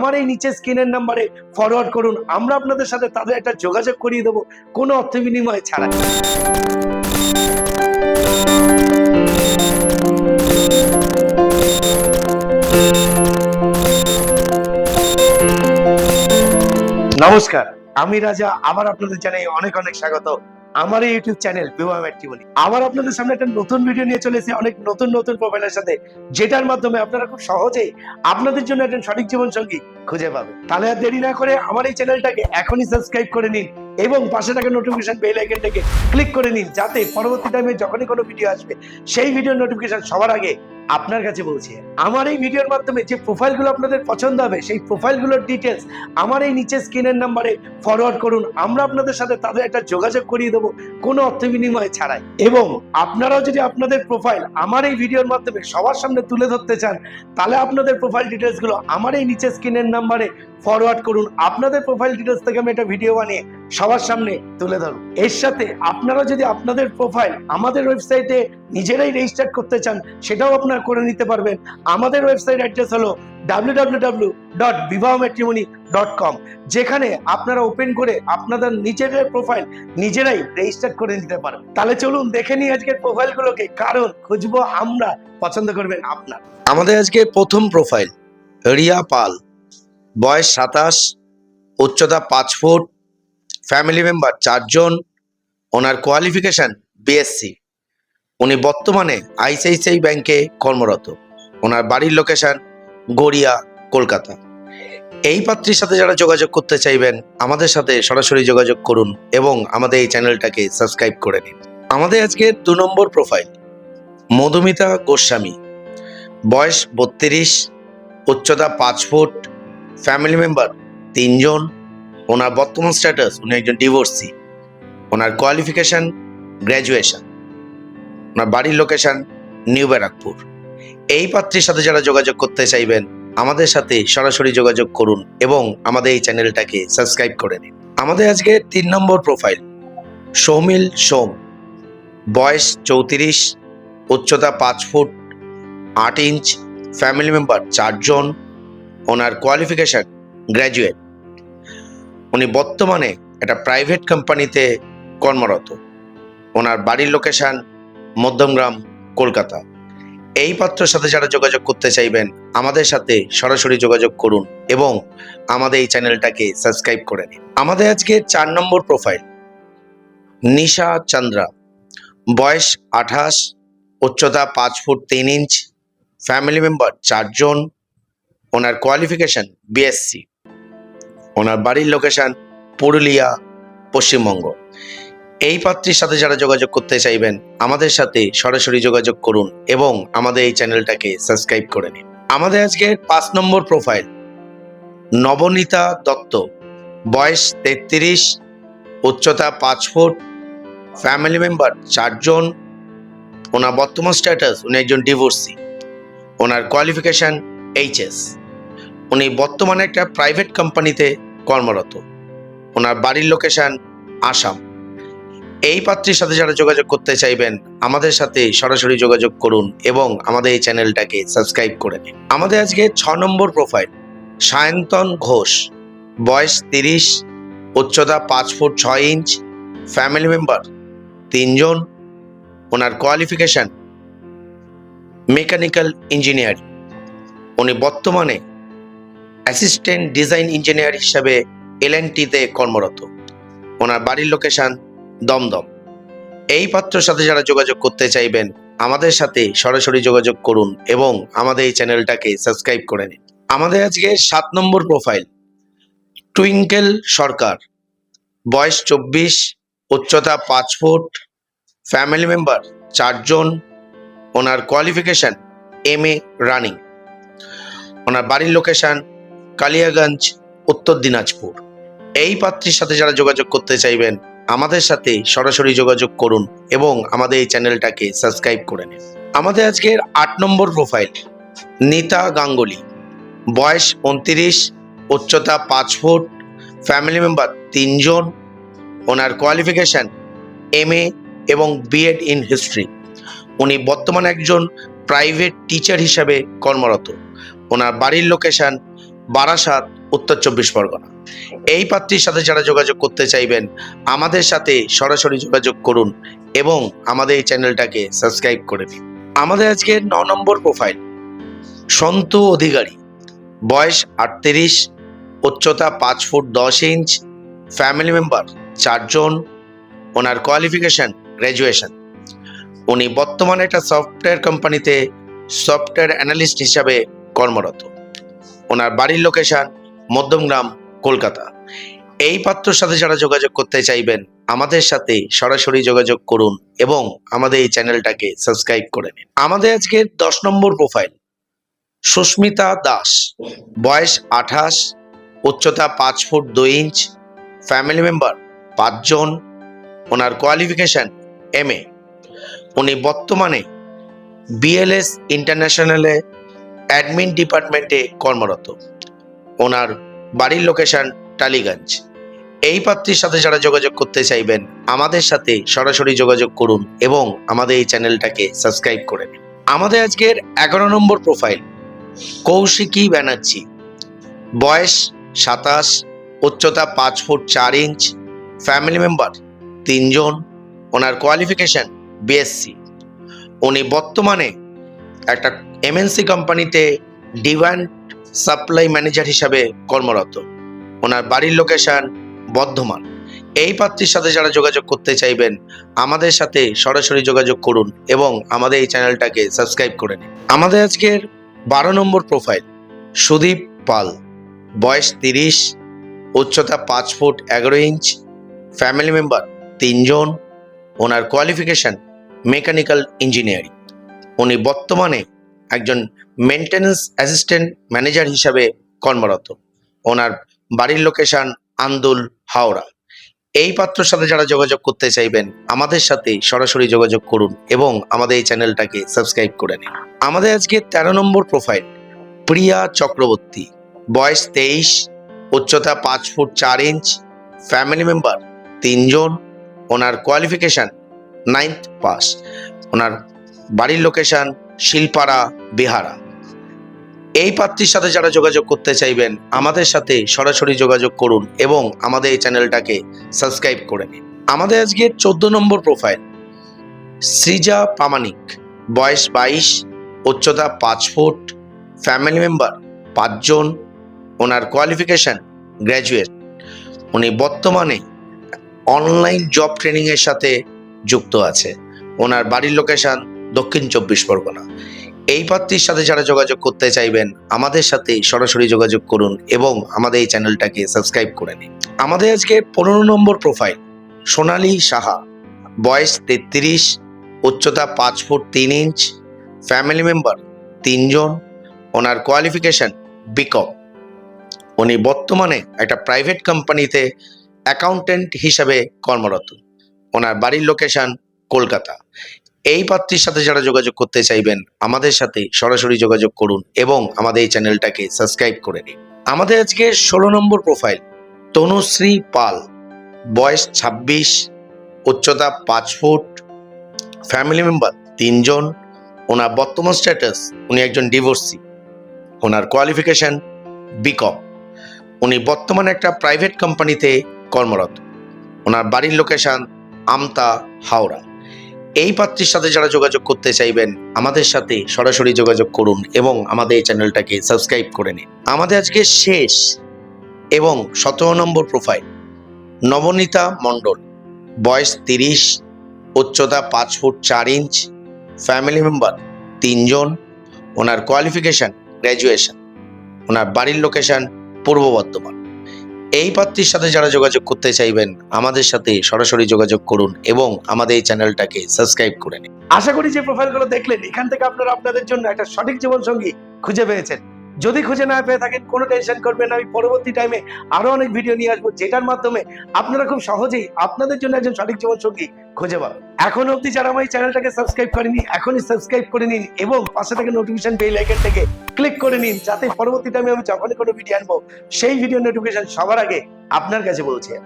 আমার এই নিচে স্ক্রিনের নাম্বারে ফরওয়ার্ড করুন, আমরা আপনাদের সাথে তাদের একটা যোগাযোগ করিয়ে দেবো কোনো অর্থ বিনিময় ছাড়া। নমস্কার, আমি রাজা আবার আপনাদের জানাই অনেক অনেক স্বাগত আমার এই ইউটিউব চ্যানেল বিবাহ ম্যাট্রিমনি। আবার আপনাদের সামনে একটা নতুন ভিডিও নিয়ে চলে এসেছি অনেক নতুন নতুন প্রোফাইলের সাথে, যেটার মাধ্যমে আপনারা খুব সহজেই আপনাদের জন্য একজন সঠিক জীবন সঙ্গী খুঁজে পাবেন। তাহলে আর দেরি না করে আমার এই চ্যানেলটাকে এখনই সাবস্ক্রাইব করে নিন এবং পাশে থাকা নোটিফিকেশন বেল আইকনটাকে ক্লিক করে নিন, যাতে পরবর্তী টাইমে যখনই কোনো ভিডিও আসবে সেই ভিডিওর নোটিফিকেশন সবার আগে আপনার কাছে পৌঁছে। আমার এই ভিডিওর মাধ্যমে যে প্রোফাইলগুলো আপনাদের পছন্দ হবে সেই প্রোফাইলগুলোর ডিটেলস আমার এই নিচে স্ক্রিনের নাম্বারে ফরওয়ার্ড করুন, আমরা আপনাদের সাথে তাদের একটা যোগাযোগ করিয়ে দেবো কোনো অর্থ বিনিময় ছাড়াই। এবং আপনারাও যদি আপনাদের প্রোফাইল আমার এই ভিডিওর মাধ্যমে সবার সামনে তুলে ধরতে চান, তাহলে আপনাদের প্রোফাইল ডিটেলসগুলো আমার এই নিচে স্ক্রিনের নাম্বারে ফরওয়ার্ড করুন। আপনাদের প্রোফাইল ডিটেলস থেকে আমি একটা ভিডিও বানিয়ে সবার সামনে তুলে ধরব। এর সাথে আপনারা যদি আপনাদের প্রোফাইল আমাদের ওয়েবসাইটে নিজেরাই রেজিস্টার করতে চান, সেটাও আপনারা করে নিতে পারবেন। আমাদের ওয়েবসাইট অ্যাড্রেস হলো www.vivahmatrimony.com, যেখানে আপনারা ওপেন করে আপনাদের নিজেদের প্রোফাইল নিজেরাই রেজিস্টার করে নিতে পারেন। তাহলে চলুন দেখে নিই আজকের প্রোফাইলগুলোকে, কারণ খুঁজবো আমরা, পছন্দ করবেন আপনার। আমাদের আজকে প্রথম প্রোফাইল রিয়া পাল, বয়স 27, উচ্চতা 5 ফুট, ফ্যামিলি মেম্বার 4 জন, ওনার কোয়ালিফিকেশন বিএসসি। উনি বর্তমানে আইসিআইসিআই ব্যাংকে কর্মরত। ওনার বাড়ির লোকেশন গড়িয়া, কলকাতা। এই পাত্রীর সাথে যারা যোগাযোগ করতে চাইবেন আমাদের সাথে সরাসরি যোগাযোগ করুন এবং আমাদের এই চ্যানেলটাকে সাবস্ক্রাইব করে নিন। আমাদের আজকে 2 নম্বর প্রোফাইল মধুমিতা গোস্বামী, বয়স 32, উচ্চতা 5 ফুট, ফ্যামিলি মেম্বার 3 জন, ওনার বর্তমান স্ট্যাটাস উনি একজন ডিভোর্সি। ওনার কোয়ালিফিকেশন গ্র্যাজুয়েশন। ওনার বাড়ির লোকেশন নিউ ব্যারাকপুর। এই পাত্রীর সাথে যারা যোগাযোগ করতে চাইবেন আমাদের সাথে সরাসরি যোগাযোগ করুন এবং আমাদের এই চ্যানেলটাকে সাবস্ক্রাইব করে নিন। আমাদের আজকে 3 নম্বর প্রোফাইল সৌমিল সোম, বয়স 34, উচ্চতা 5 ফুট 8 ইঞ্চ, ফ্যামিলি মেম্বার 4 জন, ওনার কোয়ালিফিকেশন গ্র্যাজুয়েট। উনি বর্তমানে একটা প্রাইভেট কোম্পানিতে কর্মরত। ওনার বাড়ির লোকেশন মধ্যমগ্রাম, কলকাতা। এই পাত্রের সাথে যারা যোগাযোগ করতে চাইবেন আমাদের সাথে সরাসরি যোগাযোগ করুন এবং আমাদের এই চ্যানেলটাকে সাবস্ক্রাইব করে নিন। আমাদের আজকে 4 নম্বর প্রোফাইল নিশা চন্দ্রা, বয়স 28, উচ্চতা 5 ফুট 3 ইঞ্চ, ফ্যামিলি মেম্বার 4 জন, ওনার কোয়ালিফিকেশন বিএসসি। ওনার বাড়ির লোকেশন পুরুলিয়া, পশ্চিমবঙ্গ। এই পাত্রীর সাথে যারা যোগাযোগ করতে চাইবেন আমাদের সাথে সরাসরি যোগাযোগ করুন এবং আমাদের এই চ্যানেলটাকে সাবস্ক্রাইব করে নিন। আমাদের আজকে 5 নম্বর প্রোফাইল নবনীতা দত্ত, বয়স 33, উচ্চতা 5 ফুট, ফ্যামিলি মেম্বার 4 জন, ওনার বর্তমান স্ট্যাটাস উনি একজন ডিভোর্সি। ওনার কোয়ালিফিকেশন এইচএস। উনি বর্তমানে একটা প্রাইভেট কোম্পানিতে কর্মরত। ওনার বাড়ির লোকেশন আসাম। এই পাত্রীর সাথে যারা যোগাযোগ করতে চাইবেন আমাদের সাথে সরাসরি যোগাযোগ করুন এবং আমাদের এই চ্যানেলটাকে সাবস্ক্রাইব করে নিন। আমাদের আজকে 6 নম্বর প্রোফাইল সায়ন্তন ঘোষ, বয়স 30, উচ্চতা 5 ফুট 6 ইঞ্চ, ফ্যামিলি মেম্বার 3 জন, ওনার কোয়ালিফিকেশন মেকানিক্যাল ইঞ্জিনিয়ারিং। উনি বর্তমানে অ্যাসিস্ট্যান্ট ডিজাইন ইঞ্জিনিয়ার হিসাবে L&Tতে কর্মরত। ওনার বাড়ির লোকেশন দমদম। এই পাত্রের সাথে যারা যোগাযোগ করতে চাইবেন আমাদের সাথে সরাসরি যোগাযোগ করুন এবং আমাদের এই চ্যানেলটাকে সাবস্ক্রাইব করে নিন। আমাদের আজকে 7 নম্বর প্রোফাইল টুইঙ্কেল সরকার, বয়স 24, উচ্চতা 5 ফুট, ফ্যামিলি মেম্বার 4 জন, ওনার কোয়ালিফিকেশন MA রানিং। ওনার বাড়ির লোকেশন কালিয়াগঞ্জ, উত্তর দিনাজপুর। এই পাত্রীর সাথে যারা যোগাযোগ করতে চাইবেন আমাদের সাথে সরাসরি যোগাযোগ করুন এবং আমাদের এই চ্যানেলটাকে সাবস্ক্রাইব করে নিন। আমাদের আজকের 8 নম্বর প্রোফাইল নিতা গাঙ্গুলি, বয়স 29, উচ্চতা 5 ফুট, ফ্যামিলি মেম্বার 3 জন, ওনার কোয়ালিফিকেশন MA এবং B.Ed ইন হিস্ট্রি। উনি বর্তমানে একজন প্রাইভেট টিচার হিসাবে কর্মরত। ওনার বাড়ির লোকেশন বারাসাত, উত্তর 24 পরগনা। এই পাত্রীর সাথে যারা যোগাযোগ করতে চাইবেন আমাদের সাথে সরাসরি যোগাযোগ করুন এবং আমাদের এই চ্যানেলটাকে সাবস্ক্রাইব করে দিন। আমাদের আজকে 9 নম্বর প্রোফাইল সন্তু অধিকারী, বয়স 38, উচ্চতা 5 ফুট 10 ইঞ্চ, ফ্যামিলি মেম্বার 4 জন, ওনার কোয়ালিফিকেশন গ্র্যাজুয়েশন। উনি বর্তমানে একটা সফটওয়্যার কোম্পানিতে সফটওয়্যার অ্যানালিস্ট হিসাবে কর্মরত। ওনার বাড়ির লোকেশন মধ্যমগ্রাম, কলকাতা। এই পাত্রর সাথে যারা যোগাযোগ করতে চাইবেন আমাদের সাথে সরাসরি যোগাযোগ করুন এবং আমাদের এই চ্যানেলটাকে সাবস্ক্রাইব করে নিন। আমাদের আজকের 10 নম্বর প্রোফাইল সুস্মিতা দাস, বয়স 28, উচ্চতা 5 ফুট 2 ইঞ্চ, ফ্যামিলি মেম্বার 5 জন, ওনার কোয়ালিফিকেশন MA। উনি বর্তমানে BLS ইন্টারন্যাশনালে অ্যাডমিন ডিপার্টমেন্টে কর্মরত। ওনার বাড়ির লোকেশন টালিগঞ্জ। এই পাত্রীর সাথে যারা যোগাযোগ করতে চাইবেন আমাদের সাথে সরাসরি যোগাযোগ করুন এবং আমাদের এই চ্যানেলটাকে সাবস্ক্রাইব করে নিন। আমাদের আজকের 11 নম্বর প্রোফাইল কৌশিকী ব্যানার্জি, বয়স 27, উচ্চতা 5 ফুট 4 ইঞ্চ, ফ্যামিলি মেম্বার 3 জন, ওনার কোয়ালিফিকেশন BSc। উনি বর্তমানে একটা MNC কোম্পানিতে ডিমান্ড সাপ্লাই ম্যানেজার হিসাবে কর্মরত। ওনার বাড়ির লোকেশন বর্ধমান। এই পাত্রীর সাথে যারা যোগাযোগ করতে চাইবেন আমাদের সাথে সরাসরি যোগাযোগ করুন এবং আমাদের এই চ্যানেলটাকে সাবস্ক্রাইব করে নিন। আমাদের আজকের 12 নম্বর প্রোফাইল সুদীপ পাল, বয়স 30, উচ্চতা 5 ফুট 11 ইঞ্চ, ফ্যামিলি মেম্বার 3 জন, ওনার কোয়ালিফিকেশন মেকানিক্যাল ইঞ্জিনিয়ারিং। উনি বর্তমানে একজন মেনটেন্যান্স অ্যাসিস্ট্যান্ট ম্যানেজার হিসাবে কর্মরত। ওনার বাড়ির লোকেশন আন্দুল, হাওড়া। এই পাত্রর সাথে যারা যোগাযোগ করতে চাইবেন আমাদের সাথে সরাসরি যোগাযোগ করুন এবং আমাদের এই চ্যানেলটাকে সাবস্ক্রাইব করে নিন। আমাদের আজকে 13 নম্বর প্রোফাইল প্রিয়া চক্রবর্তী, বয়স 23, উচ্চতা 5 ফুট 4 ইঞ্চ, ফ্যামিলি মেম্বার 3 জন, ওনার কোয়ালিফিকেশন 9th পাস। ওনার বাড়ির লোকেশন শিলপাড়া, বিহারা। এই পাত্রীর সাথে যারা যোগাযোগ করতে চাইবেন আমাদের সাথে সরাসরি যোগাযোগ করুন এবং আমাদের এই চ্যানেলটাকে সাবস্ক্রাইব করে নিন। আমাদের আজকে 14 নম্বর প্রোফাইল সৃজা প্রামাণিক, বয়স 22, উচ্চতা 5 ফুট, ফ্যামিলি মেম্বার 5 জন, ওনার কোয়ালিফিকেশন গ্র্যাজুয়েট। উনি বর্তমানে অনলাইন জব ট্রেনিংয়ের সাথে যুক্ত আছে। ওনার বাড়ির লোকেশন দক্ষিণ 24 পরগনা। এই পাত্রীর সাথে যারা যোগাযোগ করতে চাইবেন আমাদের সাথে সরাসরি যোগাযোগ করুন এবং আমাদের এই চ্যানেলটাকে সাবস্ক্রাইব করে নিন। আমাদের আজকে 15 নম্বর প্রোফাইল সোনালী সাহা, বয়স 33, উচ্চতা 5 ফুট 3 ইঞ্চ, ফ্যামিলি মেম্বার 3 জন, ওনার কোয়ালিফিকেশন BCom। উনি বর্তমানে একটা প্রাইভেট কোম্পানিতে অ্যাকাউন্টেন্ট হিসাবে কর্মরত। ওনার বাড়ির লোকেশন কলকাতা। এই পাত্রীর সাথে যারা যোগাযোগ করতে চাইবেন আমাদের সাথে সরাসরি যোগাযোগ করুন এবং আমাদের এই চ্যানেলটাকে সাবস্ক্রাইব করে নিন। আমাদের আজকে 16 নম্বর প্রোফাইল তনুশ্রী পাল, বয়স 26, উচ্চতা 5 ফুট, ফ্যামিলি মেম্বার 3 জন, ওনার বর্তমান স্ট্যাটাস উনি একজন ডিভোর্সি। ওনার কোয়ালিফিকেশন BCom। উনি বর্তমানে একটা প্রাইভেট কোম্পানিতে কর্মরত। ওনার বাড়ির লোকেশন আমতা, হাওড়া। এই পাত্রীর সাথে যারা যোগাযোগ করতে চাইবেন আমাদের সাথে সরাসরি যোগাযোগ করুন এবং আমাদের এই চ্যানেলটাকে সাবস্ক্রাইব করে নিন। আমাদের আজকে শেষ এবং 17 নম্বর প্রোফাইল নবনীতা মণ্ডল, বয়স 30, উচ্চতা 5 ফুট 4 ইঞ্চ, ফ্যামিলি মেম্বার 3 জন, ওনার কোয়ালিফিকেশন গ্র্যাজুয়েশন। ওনার বাড়ির লোকেশন পূর্ব বর্ধমান। এই পাত্রীর সাথে যারা যোগাযোগ করতে চাইবেন আমাদের সাথে সরাসরি যোগাযোগ করুন এবং আমাদের এই চ্যানেলটাকে সাবস্ক্রাইব করে নিন। আশা করি যে প্রোফাইলগুলো দেখলেন এখান থেকে আপনারা আপনাদের জন্য একটা সঠিক জীবনসঙ্গী খুঁজে পেয়েছেন। যদি খুঁজে না পেয়ে থাকেন কোনো টেনশন করবেন না, আমি পরবর্তী টাইমে আরো অনেক ভিডিও নিয়ে আসবো যেটার মাধ্যমে আপনারা খুব সহজেই আপনাদের জন্য একজন সঠিক জীবনসঙ্গী খুঁজে পাবেন। এখন অবধি যারা আমার এই চ্যানেলটাকে সাবস্ক্রাইব করেনি এখনই সাবস্ক্রাইব করে নিন এবং পাশে থাকা নোটিফিকেশন বেল আইকন থেকে ক্লিক করে নিন, যাতে পরবর্তী টাইমে আমি যখনই কোনো ভিডিও আনবো সেই ভিডিও নোটিফিকেশন সবার আগে আপনার কাছে পৌঁছে।